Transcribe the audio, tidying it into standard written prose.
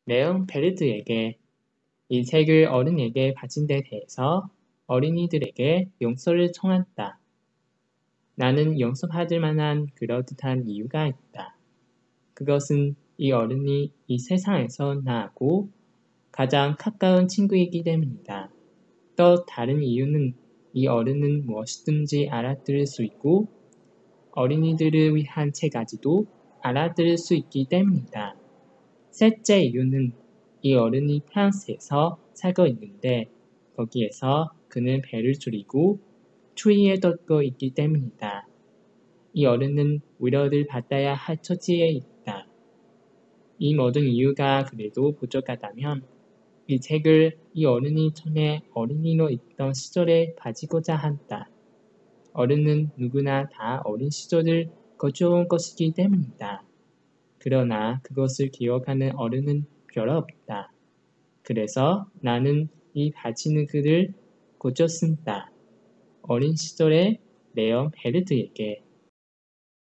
레온 베르드에게 이 책을 어른에게 바친 데 대해서 어린이들에게 용서를 청한다. 나는 용서받을 만한 그럴듯한 이유가 있다. 그것은 이 어른이 이 세상에서 나하고 가장 가까운 친구이기 때문이다. 또 다른 이유는 이 어른은 무엇이든지 알아들을 수 있고 어린이들을 위한 세 가지도 알아들을 수 있기 때문이다. 셋째 이유는 이 어른이 프랑스에서 살고 있는데 거기에서 그는 배를 줄이고 추위에 떨고 있기 때문이다. 이 어른은 위로를 받아야 할 처지에 있다. 이 모든 이유가 그래도 부족하다면 이 책을 이 어른이 전에 어린이로 있던 시절에 가지고자 한다. 어른은 누구나 다 어린 시절을 거쳐온 것이기 때문이다. 그러나 그것을 기억하는 어른은 별로 없다. 그래서 나는 이 바치는 글을 고쳐 쓴다. 어린 시절의 레온 베르드에게